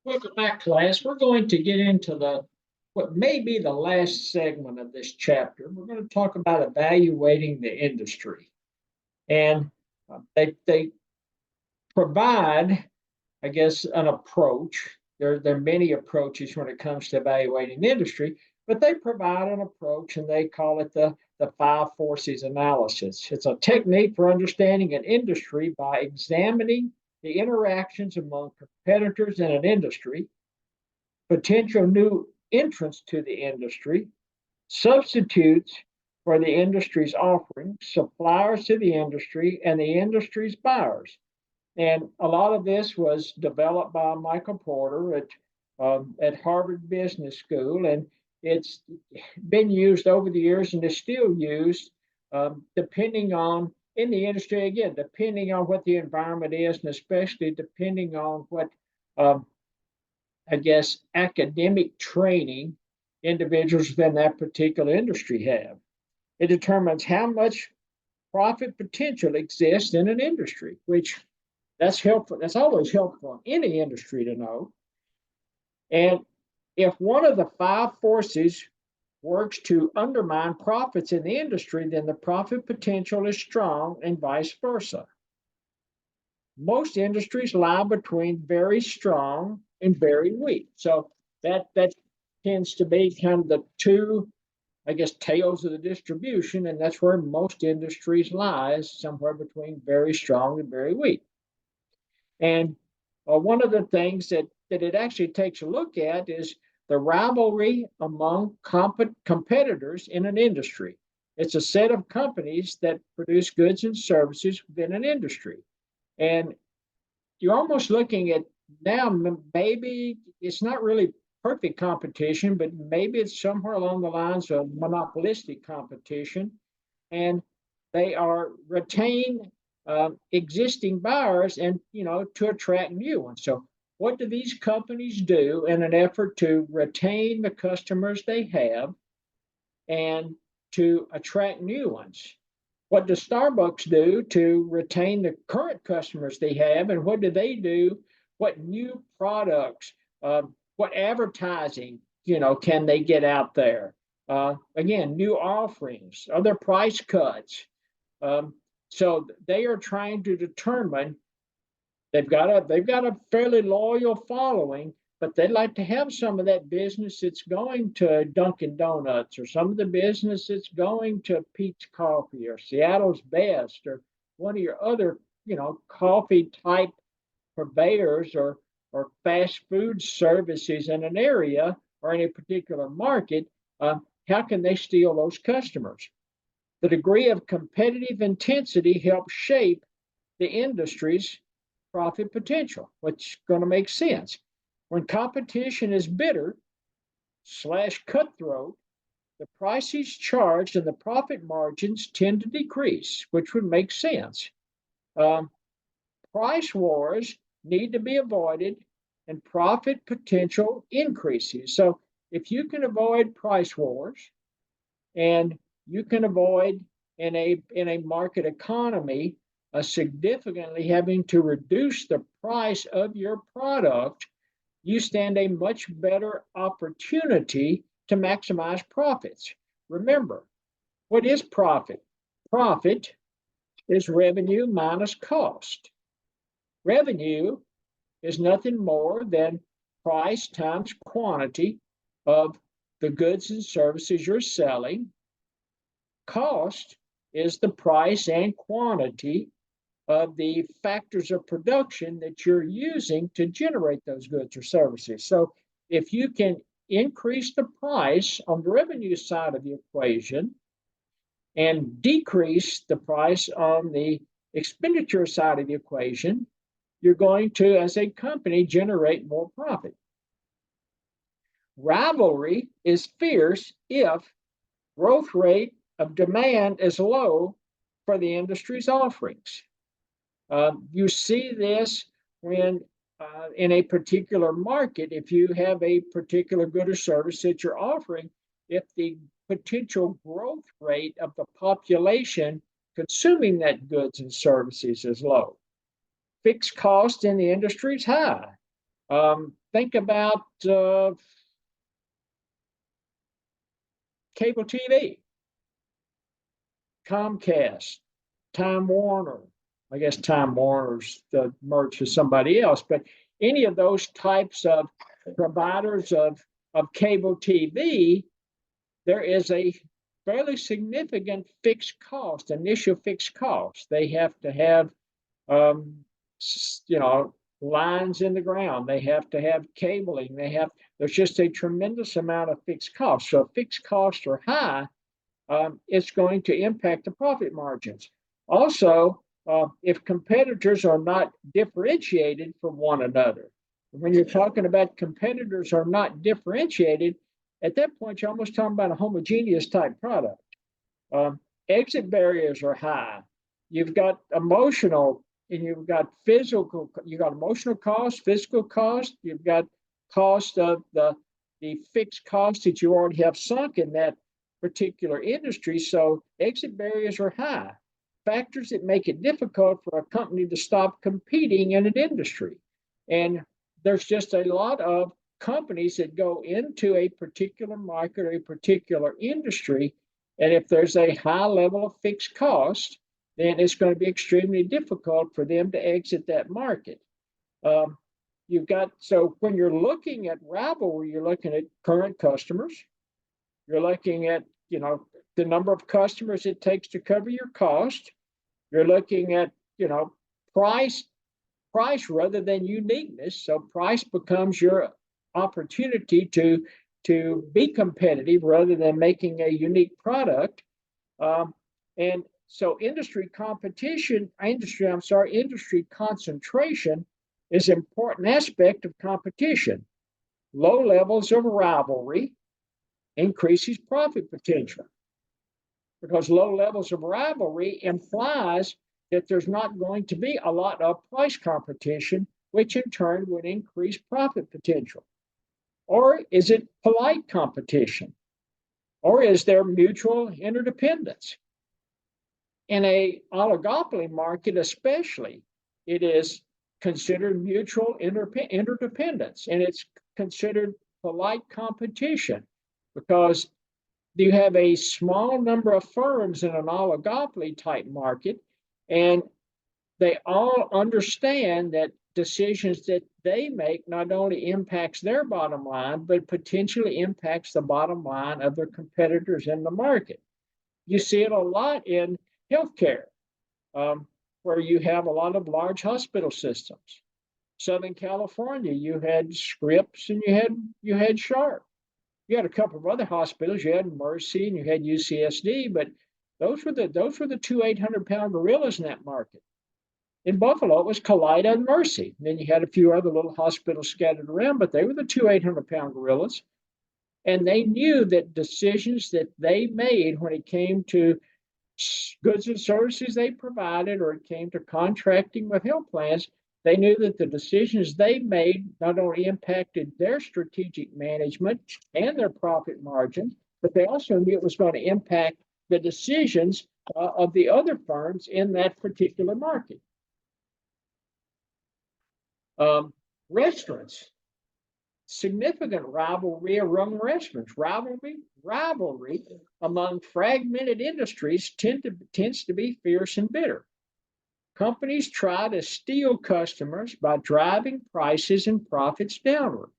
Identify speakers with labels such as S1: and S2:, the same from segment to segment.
S1: Welcome back, class. We're going to get into the what may be the last segment of this chapter. We're going to talk about evaluating the industry, and they provide, I guess, an approach. There are many approaches when it comes to evaluating the industry, but they provide an approach, and they call it the five forces analysis. It's a technique for understanding an industry by examining the interactions among competitors in an industry, potential new entrants to the industry, substitutes for the industry's offerings, suppliers to the industry, and the industry's buyers. And a lot of this was developed by Michael Porter at Harvard Business School, and it's been used over the years and is still used depending on in the industry again, depending on what the environment is, and especially depending on what um, I guess, academic training individuals within that particular industry have. It determines how much profit potential exists in an industry, which that's helpful. That's always helpful in any industry to know. And if one of the five forces works to undermine profits in the industry, then the profit potential is strong and vice versa. Most industries lie between very strong and very weak. So that tends to be kind of the two, I guess, tails of the distribution, and that's where most industries lies, somewhere between very strong and very weak. And one of the things that it actually takes a look at is the rivalry among competitors in an industry. It's a set of companies that produce goods and services within an industry. And you're almost looking at now, maybe it's not really perfect competition, but maybe it's somewhere along the lines of monopolistic competition. And they are retain existing buyers and, to attract new ones. So what do these companies do in an effort to retain the customers they have and to attract new ones? What does Starbucks do to retain the current customers they have, and what do they do? What new products, what advertising, can they get out there? Again, new offerings, other price cuts. Um, so they are trying to determine they've got a fairly loyal following, but they'd like to have some of that business that's going to Dunkin' Donuts or some of the business that's going to Peet's Coffee or Seattle's Best or one of your other, coffee type purveyors or fast food services in an area or in a particular market. How can they steal those customers? The degree of competitive intensity helps shape the industry's profit potential, which is going to make sense. When competition is bitter slash cutthroat, the prices charged and the profit margins tend to decrease, which would make sense. Um, Price wars need to be avoided and profit potential increases. So if you can avoid price wars and you can avoid in a market economy significantly having to reduce the price of your product, you stand a much better opportunity to maximize profits. Remember, what is profit? Profit is revenue minus cost. Revenue is nothing more than price times quantity of the goods and services you're selling. Cost is the price and quantity of the factors of production that you're using to generate those goods or services. So if you can increase the price on the revenue side of the equation and decrease the price on the expenditure side of the equation, you're going to, as a company, generate more profit. Rivalry is fierce if growth rate of demand is low for the industry's offerings. You see this when in a particular market, if you have a particular good or service that you're offering, if the potential growth rate of the population consuming that goods and services is low. Fixed cost in the industry is high. Think about cable TV, Comcast, Time Warner. I guess Time Warner's the merged with somebody else, but any of those types of providers of cable TV, there is a fairly significant fixed cost, initial fixed cost. They have to have, you know, lines in the ground. They have to have cabling. There's just a tremendous amount of fixed costs. So if fixed costs are high, it's going to impact the profit margins. Also, if competitors are not differentiated from one another, when you're talking about competitors are not differentiated, at that point, you're almost talking about a homogeneous type product. Exit barriers are high. You've got emotional and you've got physical, you've got emotional cost, physical cost, you've got cost of the fixed cost that you already have sunk in that particular industry. So exit barriers are high. Factors that make it difficult for a company to stop competing in an industry. And there's just a lot of companies that go into a particular market or a particular industry. And if there's a high level of fixed cost, then it's going to be extremely difficult for them to exit that market. So when you're looking at Ravelry, you're looking at current customers. You're looking at, you know, the number of customers it takes to cover your cost. You're looking at, you know, price rather than uniqueness. So price becomes your opportunity to be competitive rather than making a unique product. And so industry concentration is an important aspect of competition. Low levels of rivalry increases profit potential, because low levels of rivalry implies that there's not going to be a lot of price competition, which in turn would increase profit potential. Or is it polite competition? Or is there mutual interdependence? In a oligopoly market especially, it is considered mutual interdependence, and it's considered polite competition, because you have a small number of firms in an oligopoly type market, and they all understand that decisions that they make not only impacts their bottom line, but potentially impacts the bottom line of their competitors in the market. You see it a lot in healthcare, where you have a lot of large hospital systems. Southern California, you had Scripps and you had Sharp. You had a couple of other hospitals. You had Mercy and you had UCSD, but those were the two 800-pound gorillas in that market. In Buffalo, it was Kaleida and Mercy. And then you had a few other little hospitals scattered around, but they were the two 800-pound gorillas. And they knew that decisions that they made when it came to goods and services they provided, or it came to contracting with health plans, they knew that the decisions they made not only impacted their strategic management and their profit margin, but they also knew it was going to impact the decisions of the other firms in that particular market. Restaurants, significant rivalry among restaurants. Rivalry among fragmented industries tends to be fierce and bitter. Companies try to steal customers by driving prices and profits downward.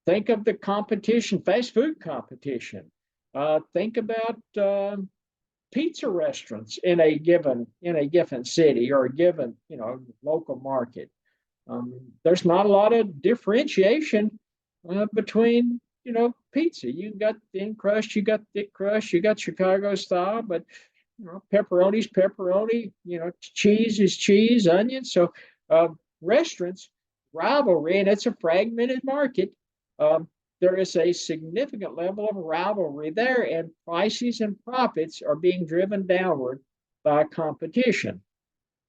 S1: Think of the competition, fast food competition. Think about pizza restaurants in a given city or a given local market. There's not a lot of differentiation between pizza. You got thin crust, you got thick crust, you got Chicago style, but pepperoni's pepperoni. Cheese is cheese, onion. So restaurants rivalry, and it's a fragmented market. There is a significant level of rivalry there, and prices and profits are being driven downward by competition.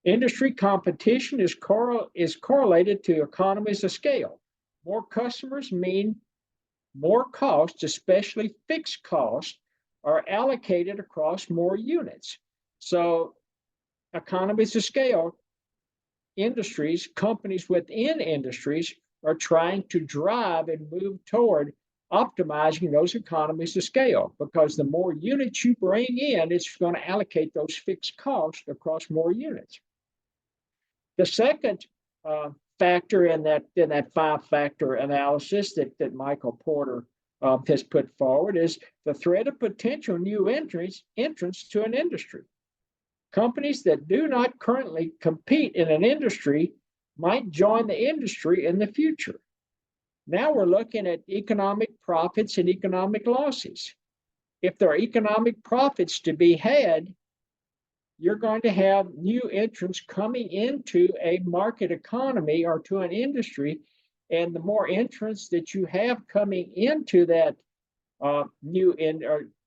S1: Industry competition is correlated to economies of scale. More customers mean more costs, especially fixed costs, are allocated across more units. So economies of scale industries, companies within industries are trying to drive and move toward optimizing those economies of scale, because the more units you bring in, it's going to allocate those fixed costs across more units. The second factor in that five-factor analysis that Michael Porter has put forward is the threat of potential new entrants to an industry. Companies that do not currently compete in an industry might join the industry in the future. Now we're looking at economic profits and economic losses. If there are economic profits to be had, you're going to have new entrants coming into a market economy or to an industry, and the more entrants that you have coming into that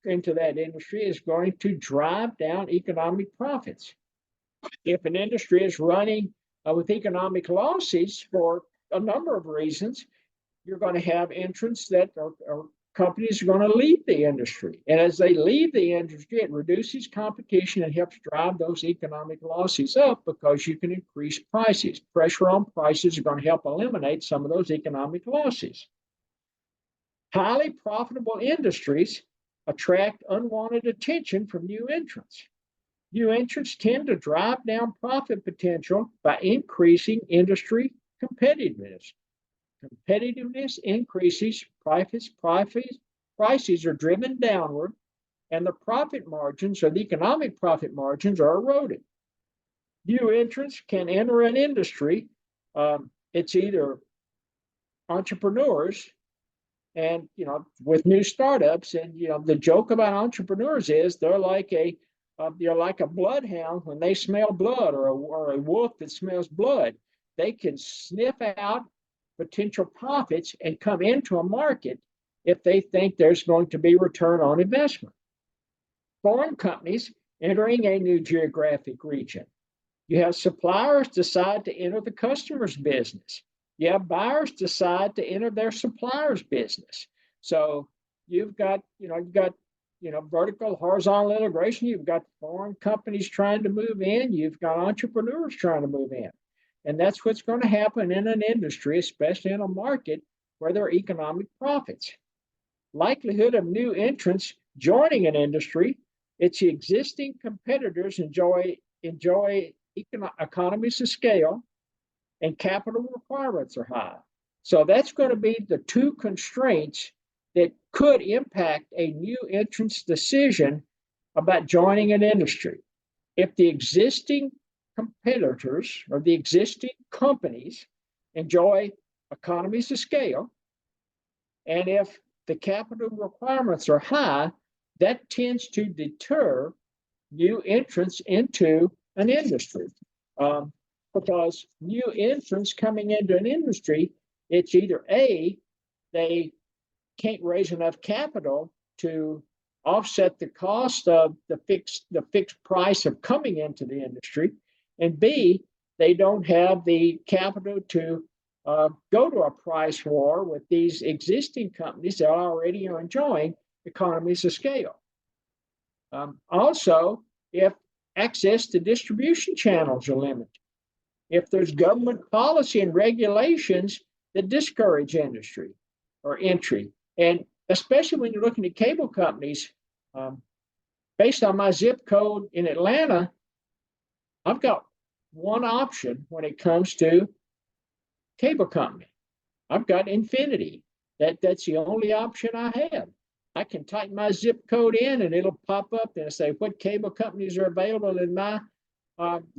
S1: into that industry is going to drive down economic profits. If an industry is running with economic losses for a number of reasons, you're going to have entrants that are companies are going to leave the industry. And as they leave the industry, it reduces competition and helps drive those economic losses up because you can increase prices. Pressure on prices are going to help eliminate some of those economic losses. Highly profitable industries attract unwanted attention from new entrants. New entrants tend to drive down profit potential by increasing industry competitiveness. Competitiveness increases, prices are driven downward, and the profit margins or the economic profit margins are eroded. New entrants can enter an industry. It's either entrepreneurs and, with new startups, and, the joke about entrepreneurs is they're like a bloodhound when they smell blood, or a wolf that smells blood. They can sniff out potential profits and come into a market if they think there's going to be return on investment. Foreign companies entering a new geographic region. You have suppliers decide to enter the customer's business. You have buyers decide to enter their supplier's business. So you've got vertical, horizontal integration. You've got foreign companies trying to move in. You've got entrepreneurs trying to move in. And that's what's going to happen in an industry, especially in a market where there are economic profits. Likelihood of new entrants joining an industry, its existing competitors enjoy economies of scale, and capital requirements are high. So that's going to be the two constraints that could impact a new entrant's decision about joining an industry. If the existing competitors or the existing companies enjoy economies of scale, and if the capital requirements are high, that tends to deter new entrants into an industry. Because new entrants coming into an industry, it's either A, they can't raise enough capital to offset the cost of the fixed price of coming into the industry, and B, they don't have the capital to go to a price war with these existing companies that already are enjoying economies of scale. Also, if access to distribution channels are limited, if there's government policy and regulations that discourage industry or entry, and especially when you're looking at cable companies, based on my zip code in Atlanta, I've got one option when it comes to cable company. I've got Infinity. That's the only option I have. I can type my zip code in and it'll pop up and say what cable companies are available in my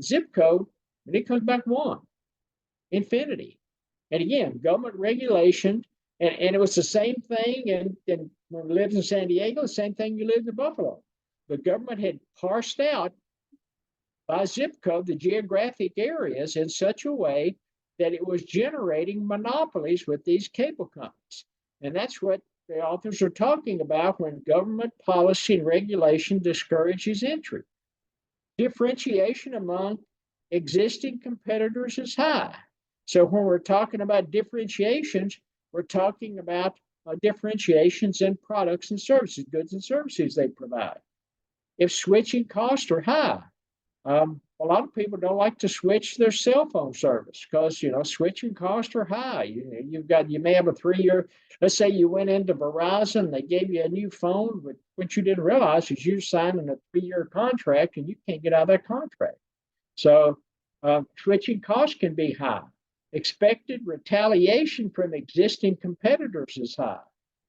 S1: zip code, and it comes back one, Infinity. And again, government regulation, and it was the same thing and when we lived in San Diego, the same thing you lived in Buffalo. The government had parsed out by zip code the geographic areas in such a way that it was generating monopolies with these cable companies. And that's what the authors are talking about when government policy and regulation discourages entry. Differentiation among existing competitors is high. So when we're talking about differentiations, we're talking about differentiations in products and services, goods and services they provide. If switching costs are high, a lot of people don't like to switch their cell phone service because switching costs are high. You may have a 3 year. Let's say you went into Verizon, they gave you a new phone, but what you didn't realize is you're signing a 3 year contract and you can't get out of that contract. So switching costs can be high. Expected retaliation from existing competitors is high.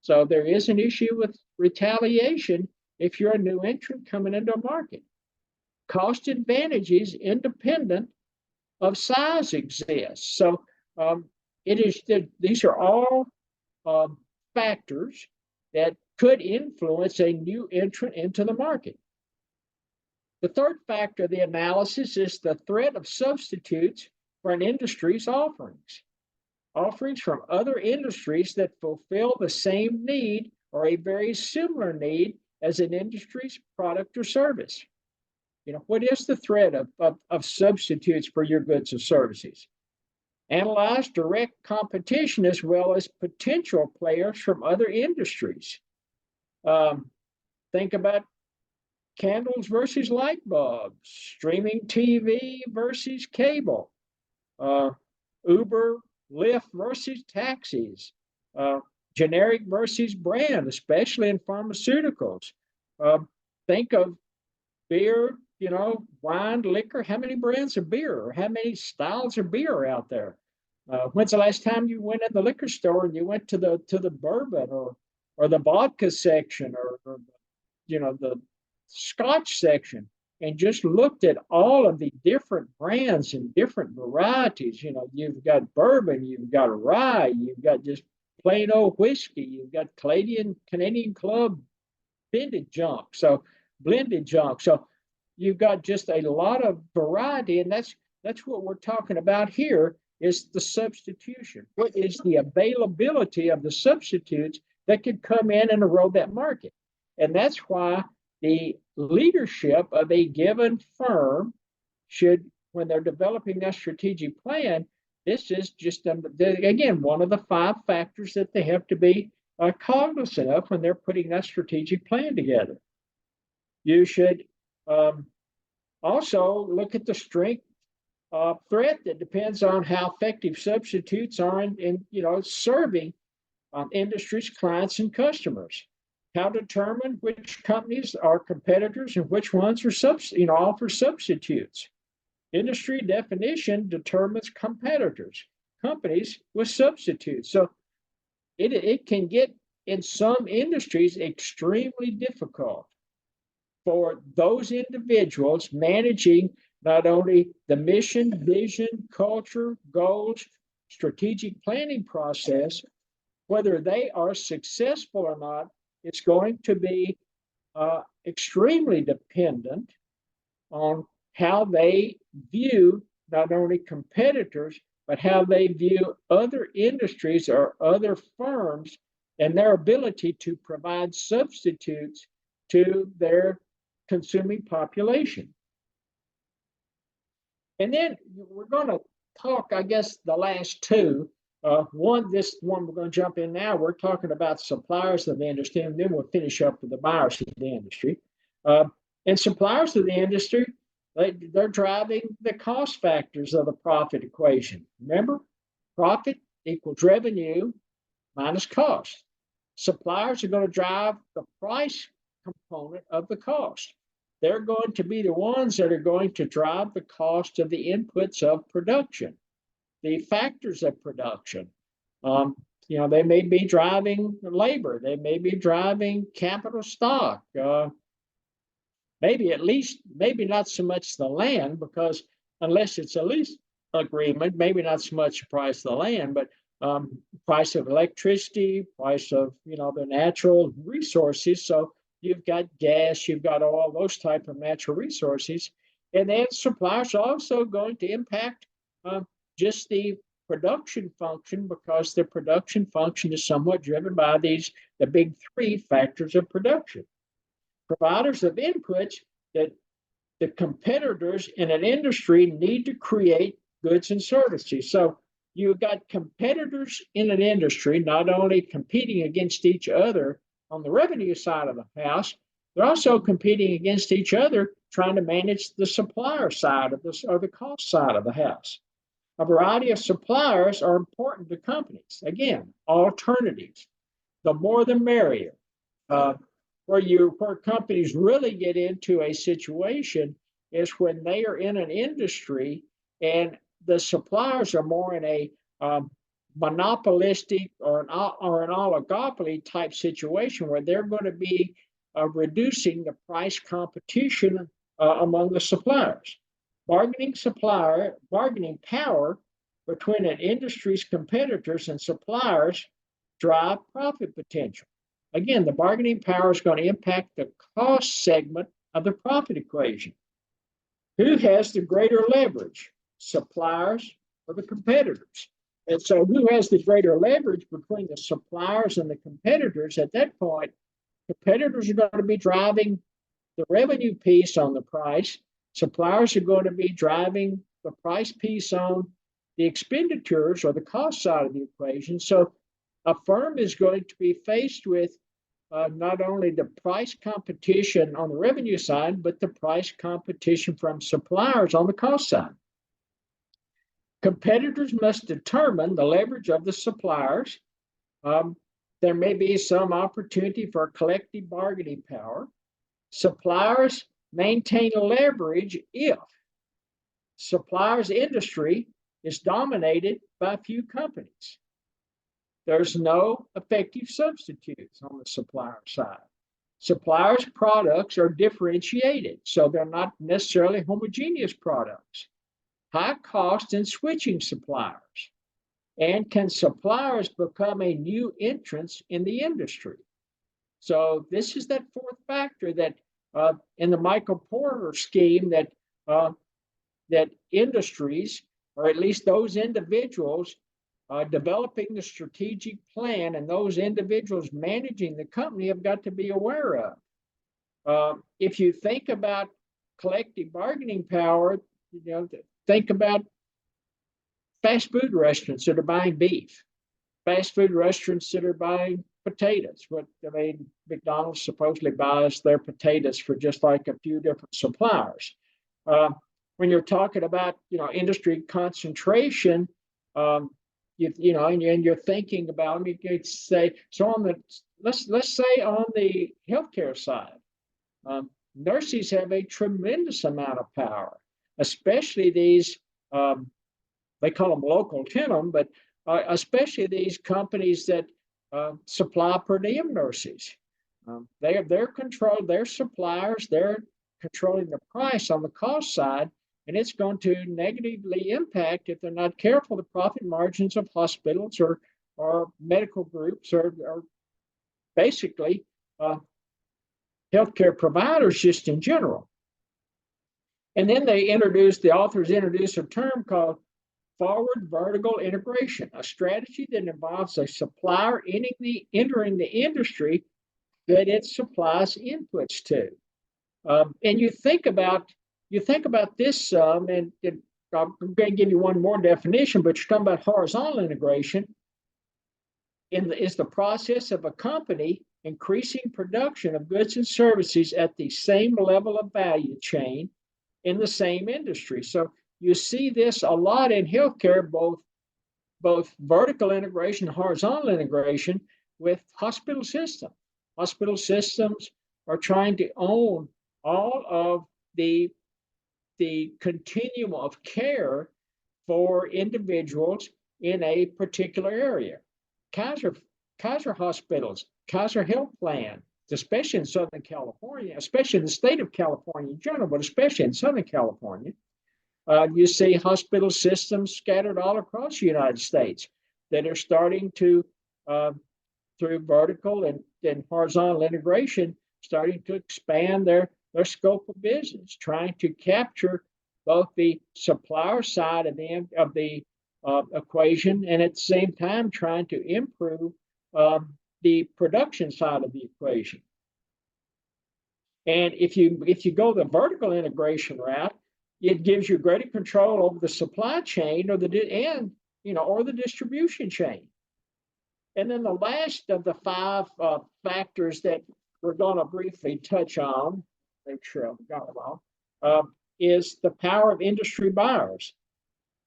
S1: So there is an issue with retaliation if you're a new entrant coming into a market. Cost advantages independent of size exist. So these are all factors that could influence a new entrant into the market. The third factor of the analysis is the threat of substitutes for an industry's offerings. Offerings from other industries that fulfill the same need or a very similar need as an industry's product or service. What is the threat of substitutes for your goods or services? Analyze direct competition as well as potential players from other industries. Think about candles versus light bulbs, streaming TV versus cable, Uber, Lyft versus taxis, generic versus brand, especially in pharmaceuticals. Think of beer, wine, liquor. How many brands of beer or how many styles of beer are out there? When's the last time you went in the liquor store and you went to the bourbon or the vodka section or the Scotch section and just looked at all of the different brands and different varieties? You've got bourbon, you've got rye, you've got just plain old whiskey, you've got Canadian Club blended junk. So you've got just a lot of variety, and that's what we're talking about here is the substitution. What is the availability of the substitutes that could come in and erode that market? And that's why the leadership of a given firm should, when they're developing their strategic plan, this is just, again, one of the 5 factors that they have to be cognizant of when they're putting that strategic plan together. You should also look at the strength threat that depends on how effective substitutes are in serving industries, clients, and customers. How to determine which companies are competitors and which ones are offer substitutes. Industry definition determines competitors, companies with substitutes. So it can get, in some industries, extremely difficult for those individuals managing not only the mission, vision, culture, goals, strategic planning process, whether they are successful or not. It's going to be extremely dependent on how they view not only competitors, but how they view other industries or other firms and their ability to provide substitutes to their consuming population. And then we're going to talk, I guess, the last two. This one we're going to jump in now. We're talking about suppliers of the industry, and then we'll finish up with the buyers of the industry. And suppliers of the industry, they're driving the cost factors of the profit equation. Remember, profit equals revenue minus cost. Suppliers are going to drive the price component of the cost. They're going to be the ones that are going to drive the cost of the inputs of production, the factors of production. They may be driving labor. They may be driving capital stock. Maybe not so much the land, because unless it's a lease agreement, maybe not so much the price of the land, but price of electricity, price of the natural resources. So you've got gas, you've got all those type of natural resources, and then suppliers are also going to impact just the production function, because the production function is somewhat driven by the big 3 factors of production. Providers of inputs that the competitors in an industry need to create goods and services. So you've got competitors in an industry not only competing against each other on the revenue side of the house, They're also competing against each other, trying to manage the supplier side of this or the cost side of the house. A variety of suppliers are important to companies. Again, alternatives. The more the merrier. Uh, where companies really get into a situation is when they are in an industry and the suppliers are more in a monopolistic or an oligopoly type situation where they're going to be reducing the price competition among the suppliers. Bargaining power between an industry's competitors and suppliers drive profit potential. Again, the bargaining power is going to impact the cost segment of the profit equation. Who has the greater leverage, suppliers or the competitors? And so who has the greater leverage between the suppliers and the competitors? At that point, competitors are going to be driving the revenue piece on the price. Suppliers are going to be driving the price piece on the expenditures or the cost side of the equation. So a firm is going to be faced with not only the price competition on the revenue side, but the price competition from suppliers on the cost side. Competitors must determine the leverage of the suppliers. There may be some opportunity for collective bargaining power. Suppliers maintain leverage if suppliers' industry is dominated by a few companies. There's no effective substitutes on the supplier side. Suppliers' products are differentiated, so they're not necessarily homogeneous products. High cost and switching suppliers. And can suppliers become a new entrant in the industry? So this is that fourth factor that in the Michael Porter scheme that industries, or at least those individuals developing the strategic plan and those individuals managing the company have got to be aware of. If you think about collective bargaining power, think about fast food restaurants that are buying beef, fast food restaurants that are buying potatoes. McDonald's supposedly buys their potatoes for just like a few different suppliers. When you're talking about industry concentration, and you're thinking about, you could say, so on the let's say on the healthcare side, nurses have a tremendous amount of power, especially these they call them local tenant, but especially these companies that supply per diem nurses. They're controlled, their suppliers, they're controlling the price on the cost side, and it's going to negatively impact, if they're not careful, the profit margins of hospitals or medical groups or basically healthcare providers just in general. And then the authors introduce a term called forward vertical integration, a strategy that involves a supplier entering the industry that it supplies inputs to. And you think about this, and I'm going to give you one more definition, but you're talking about horizontal integration. Is the process of a company increasing production of goods and services at the same level of value chain in the same industry. So you see this a lot in healthcare, both vertical integration and horizontal integration with hospital systems. Hospital systems are trying to own all of the continuum of care for individuals in a particular area. Kaiser hospitals, Kaiser Health Plan, especially in Southern California, especially in the state of California in general, but especially in Southern California, you see hospital systems scattered all across the United States that are starting to, through vertical and horizontal integration, starting to expand their scope of business, trying to capture both the supplier side of the equation, and at the same time trying to improve the production side of the equation. And if you go the vertical integration route, it gives you greater control over the supply chain or the distribution chain. And then the last of the five factors that we're going to briefly touch on, make sure I've got them all, is the power of industry buyers.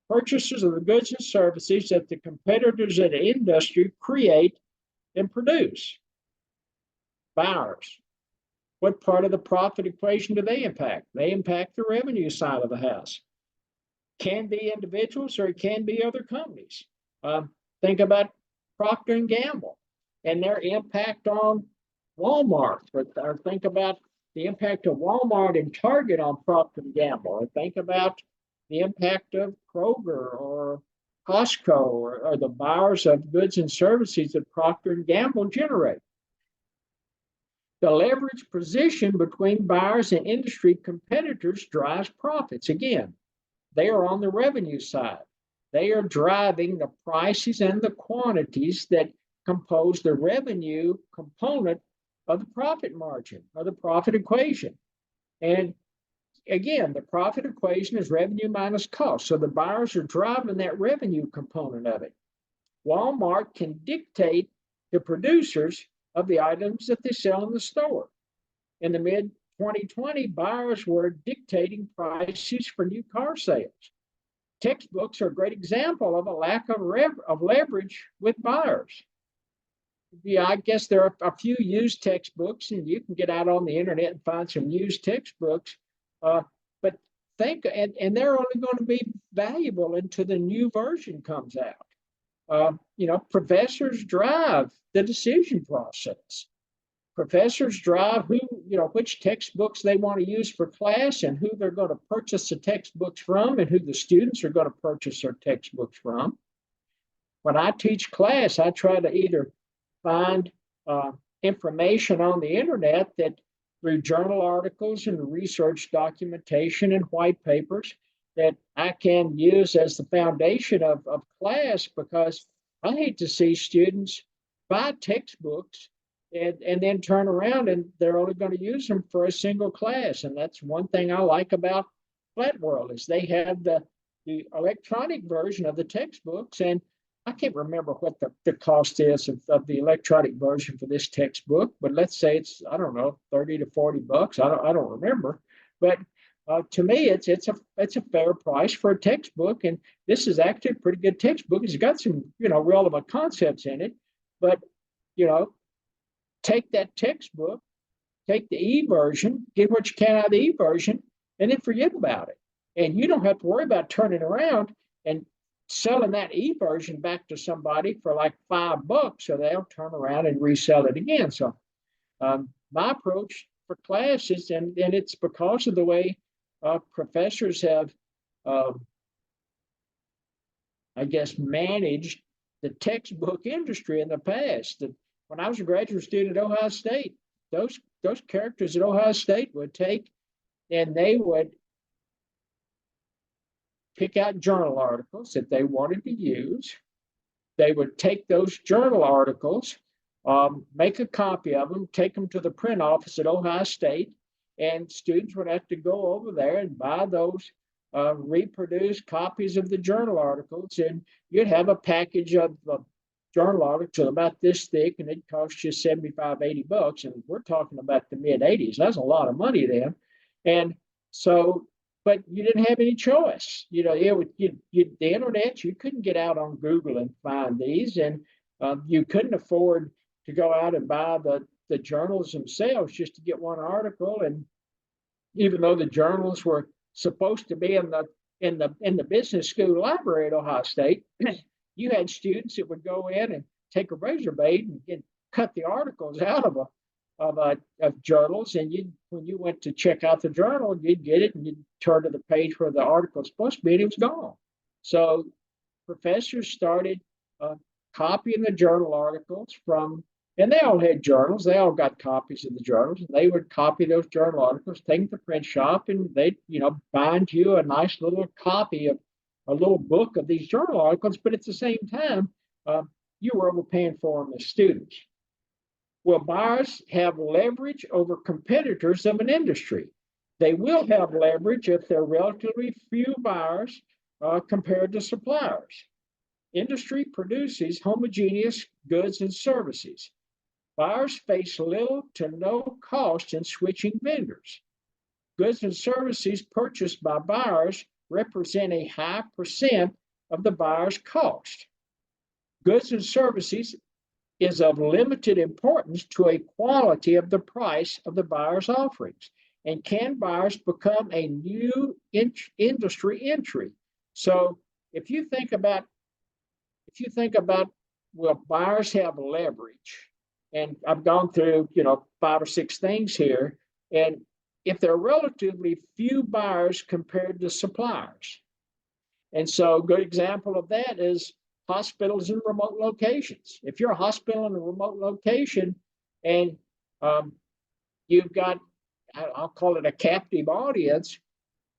S1: Purchasers of the goods and services that the competitors in the industry create and produce. Buyers. What part of the profit equation do they impact? They impact the revenue side of the house. Can be individuals or it can be other companies. Think about Procter and Gamble and their impact on Walmart, or think about the impact of Walmart and Target on Procter and Gamble, or think about the impact of Kroger or Costco or the buyers of goods and services that Procter and Gamble generate. The leverage position between buyers and industry competitors drives profits. Again, they are on the revenue side. They are driving the prices and the quantities that compose the revenue component of the profit margin, or the profit equation. And again, the profit equation is revenue minus cost. So the buyers are driving that revenue component of it. Walmart can dictate the producers of the items that they sell in the store. In the mid 2020, buyers were dictating prices for new car sales. Textbooks are a great example of a lack of leverage with buyers. Yeah, I guess there are a few used textbooks, and you can get out on the internet and find some used textbooks. But think, and they're only going to be valuable until the new version comes out. Professors drive the decision process. Professors drive which textbooks they want to use for class and who they're going to purchase the textbooks from and who the students are going to purchase their textbooks from. When I teach class, I try to either find information on the internet that through journal articles and research documentation and white papers that I can use as the foundation of class, because I hate to see students buy textbooks and then turn around and they're only going to use them for a single class. And that's one thing I like about Flat World is they have the electronic version of the textbooks, and I can't remember what the cost is of the electronic version for this textbook, but let's say it's, I don't know, 30 to 40 bucks. I don't remember, but to me, it's a fair price for a textbook, and this is actually a pretty good textbook. It's got some relevant concepts in it, but take that textbook, take the e-version, get what you can out of the e-version, and then forget about it. And you don't have to worry about turning around and selling that e-version back to somebody for like $5, so they'll turn around and resell it again. So my approach for classes, and it's because of the way professors have, I guess, managed the textbook industry in the past. When I was a graduate student at Ohio State, those characters at Ohio State would take and they would pick out journal articles that they wanted to use. They would take those journal articles, make a copy of them, take them to the print office at Ohio State, and students would have to go over there and buy those reproduced copies of the journal articles, and you'd have a package of journal articles about this thick, and it cost you 75, 80 bucks, and we're talking about the mid 80s. That's a lot of money then. And so, but you didn't have any choice. The internet, you couldn't get out on Google and find these, and you couldn't afford to go out and buy the journals themselves just to get one article. And even though the journals were supposed to be in the business school library at Ohio State, you had students that would go in and take a razor blade and cut the articles out of journals, and when you went to check out the journal, you'd get it and you'd turn to the page where the article was supposed to be, and it was gone. So professors started copying the journal articles and they all had journals. They all got copies of the journals, and they would copy those journal articles, take them to the print shop, and they'd bind you a nice little copy of a little book of these journal articles, but at the same time, you were overpaying for them as students. Well, buyers have leverage over competitors of an industry. They will have leverage if there are relatively few buyers compared to suppliers. Industry produces homogeneous goods and services. Buyers face little to no cost in switching vendors. Goods and services purchased by buyers represent a high percent of the buyer's cost. Goods and services is of limited importance to a quality of the price of the buyer's offerings. And can buyers become a new industry entry? So if you think about, well, buyers have leverage, and I've gone through, 5 or 6 things here, and if there are relatively few buyers compared to suppliers, and so a good example of that is hospitals in remote locations. If you're a hospital in a remote location and you've got, I'll call it a captive audience,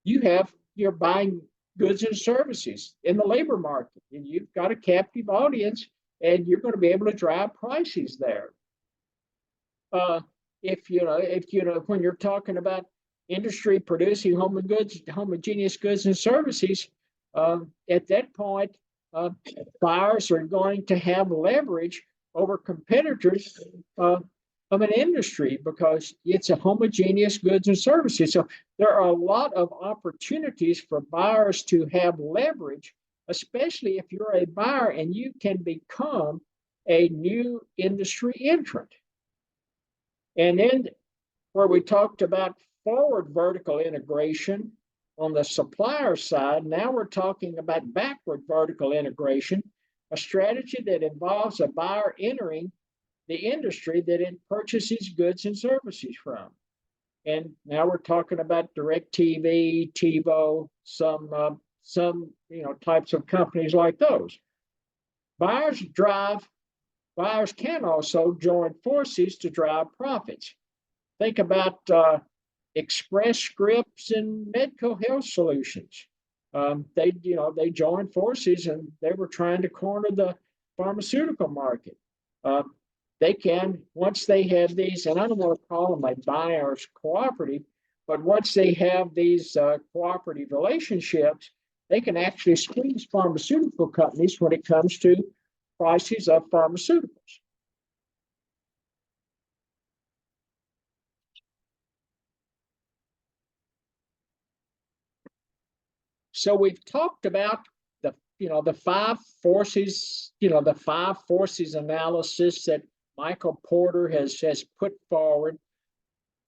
S1: you're buying goods and services in the labor market, and you've got a captive audience, and you're going to be able to drive prices there. When you're talking about industry producing homogeneous goods and services, at that point, buyers are going to have leverage over competitors of an industry because it's a homogeneous goods and services. So there are a lot of opportunities for buyers to have leverage, especially if you're a buyer and you can become a new industry entrant. And then where we talked about forward vertical integration on the supplier side, now we're talking about backward vertical integration, a strategy that involves a buyer entering the industry that it purchases goods and services from. And now we're talking about DirecTV, TiVo, some types of companies like those. Buyers can also join forces to drive profits. Think about Express Scripts and Medco Health Solutions. They joined forces and they were trying to corner the pharmaceutical market. They can, once they have these, and I don't want to call them a buyer's cooperative, but once they have these cooperative relationships, they can actually squeeze pharmaceutical companies when it comes to prices of pharmaceuticals. So we've talked about the 5 forces, the 5 forces analysis that Michael Porter has put forward,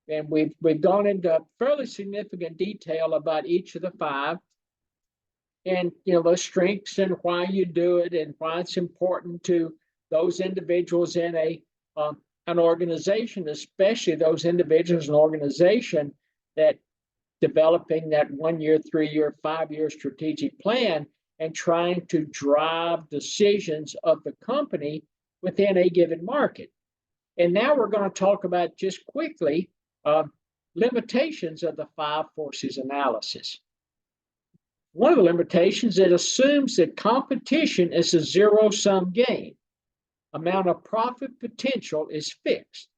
S1: and we've gone into fairly significant detail about each of the 5, and those strengths and why you do it and why it's important to those individuals in an organization, especially those individuals in an organization that developing that 1-year, 3-year, 5-year strategic plan and trying to drive decisions of the company within a given market. And now we're going to talk about just quickly limitations of the 5 forces analysis. One of the limitations, it assumes that competition is a zero-sum game. Amount of profit potential is fixed.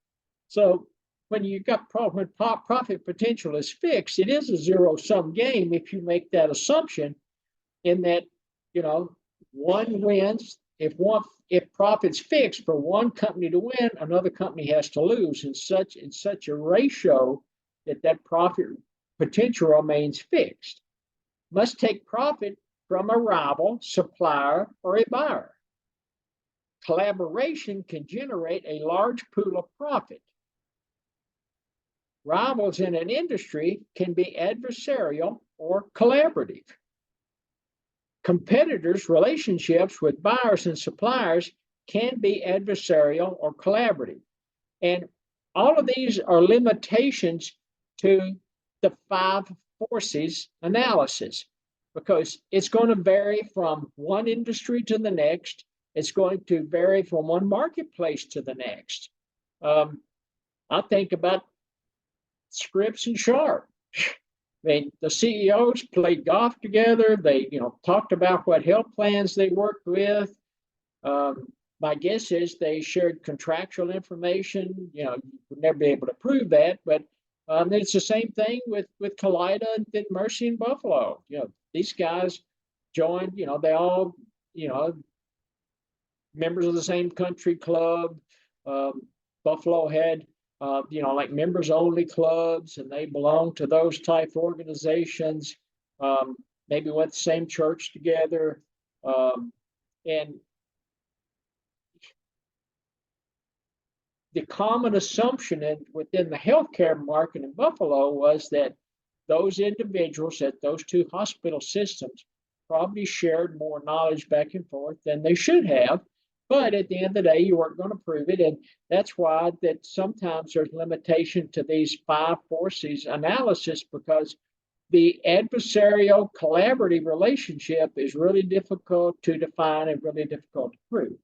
S1: So when you got profit potential is fixed, it is a zero-sum game if you make that assumption, in that one wins. If profit's fixed for one company to win, another company has to lose in such a ratio that profit potential remains fixed. Must take profit from a rival, supplier, or a buyer. Collaboration can generate a large pool of profit. Rivals in an industry can be adversarial or collaborative. Competitors' relationships with buyers and suppliers can be adversarial or collaborative. And all of these are limitations to the 5 forces analysis, because it's going to vary from one industry to the next. It's going to vary from one marketplace to the next. I think about Scripps and Sharp. I mean, the CEOs played golf together. They, talked about what health plans they worked with. My guess is they shared contractual information. You would never be able to prove that, but it's the same thing with Kaleida and Mercy and Buffalo. These guys joined. They all, members of the same country club. Buffalo had, like members only clubs, and they belonged to those type organizations. Maybe went the same church together. And the common assumption within the healthcare market in Buffalo was that those individuals at those two hospital systems probably shared more knowledge back and forth than they should have. But at the end of the day, you weren't going to prove it. And that's why that sometimes there's limitation to these five forces analysis, because the adversarial collaborative relationship is really difficult to define and really difficult to prove.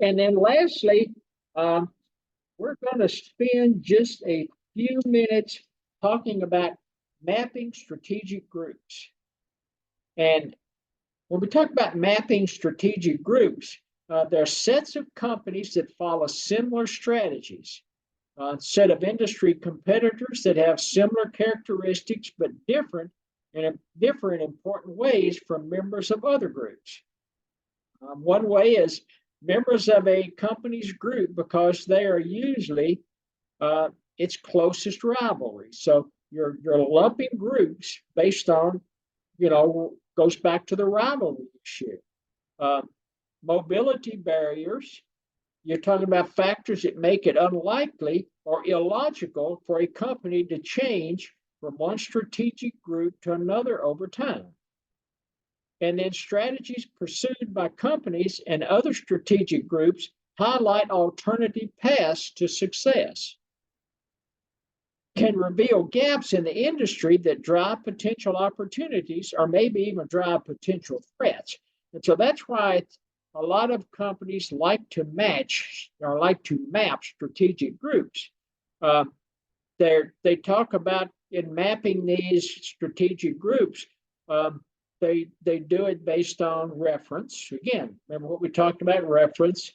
S1: And then lastly, we're going to spend just a few minutes talking about mapping strategic groups. And when we talk about mapping strategic groups, there are sets of companies that follow similar strategies, a set of industry competitors that have similar characteristics but different in important ways from members of other groups. One way is members of a company's group, because they are usually its closest rivalry. So you're lumping groups based on, goes back to the rivalry issue. Mobility barriers, you're talking about factors that make it unlikely or illogical for a company to change from one strategic group to another over time. And then strategies pursued by companies and other strategic groups highlight alternative paths to success, can reveal gaps in the industry that drive potential opportunities or maybe even drive potential threats. And so that's why a lot of companies like to match or like to map strategic groups. They talk about in mapping these strategic groups, they do it based on reference. Again, remember what we talked about, reference.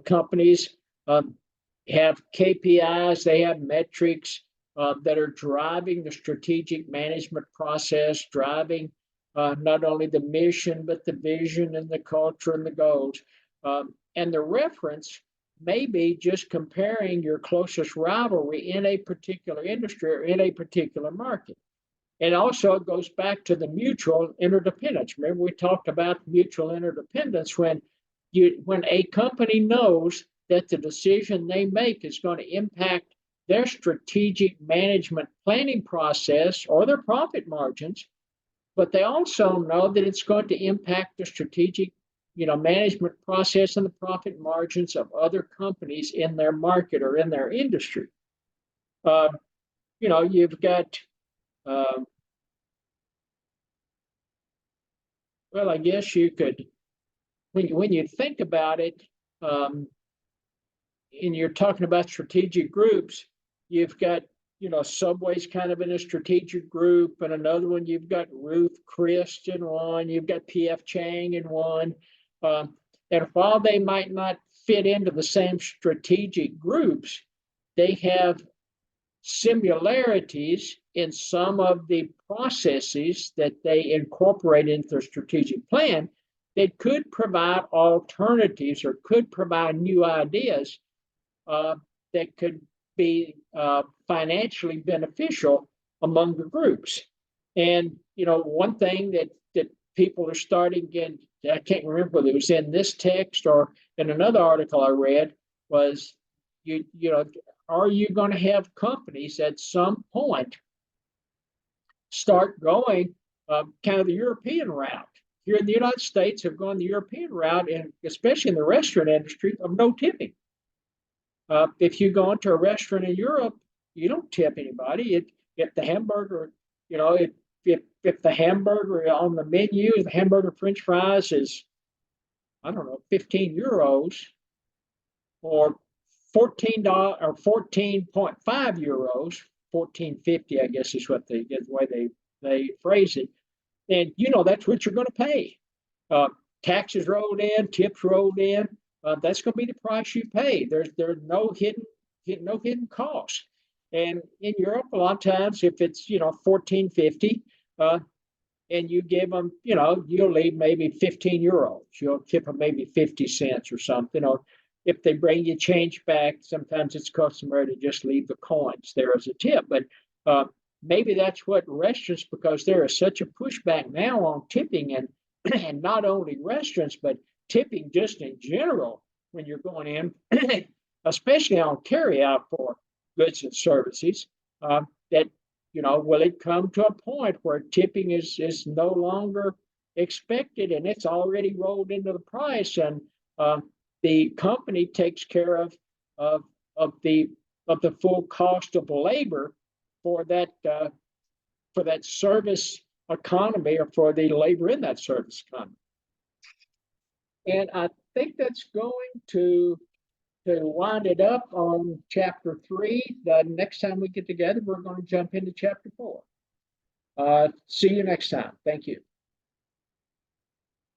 S1: Companies have KPIs, they have metrics that are driving the strategic management process, driving not only the mission, but the vision and the culture and the goals. And the reference may be just comparing your closest rivalry in a particular industry or in a particular market. And also it goes back to the mutual interdependence. Remember, we talked about mutual interdependence when a company knows that the decision they make is going to impact their strategic management planning process or their profit margins, but they also know that it's going to impact the strategic, management process and the profit margins of other companies in their market or in their industry. You've got well, I guess you could, when you think about it, and you're talking about strategic groups, you've got, Subway's kind of in a strategic group, and another one you've got Ruth Chris in one, you've got P.F. Chang in one. And while they might not fit into the same strategic groups, they have similarities in some of the processes that they incorporate into their strategic plan that could provide alternatives or could provide new ideas that could be financially beneficial among the groups. And one thing that people are starting again, I can't remember whether it was in this text or in another article I read, was are you going to have companies at some point start going kind of the European route? Here in the United States have gone the European route, and especially in the restaurant industry, of no tipping. If you go into a restaurant in Europe, you don't tip anybody. If the hamburger, if the hamburger on the menu, the hamburger French fries is, I don't know, 15 euros or $14 or 14.5 euros, 14.50, I guess is what the way they phrase it. And that's what you're going to pay. Taxes rolled in, tips rolled in. That's going to be the price you pay. There's no hidden cost. And in Europe, a lot of times, if it's 14.50, and you give them, you'll leave maybe 15 euros. You'll tip them maybe 50 cents or something. if they bring you change back, sometimes it's customary to just leave the coins there as a tip. But maybe that's what restaurants, because there is such a pushback now on tipping, and and not only restaurants, but tipping just in general when you're going in, especially on carry out for goods and services, that, will it come to a point where tipping is no longer expected, and it's already rolled into the price, and the company takes care of of the full cost of labor for that service economy, or for the labor in that service economy. And I think that's going to wind it up on chapter 3. The next time we get together, we're going to jump into chapter 4. See you next time. Thank you.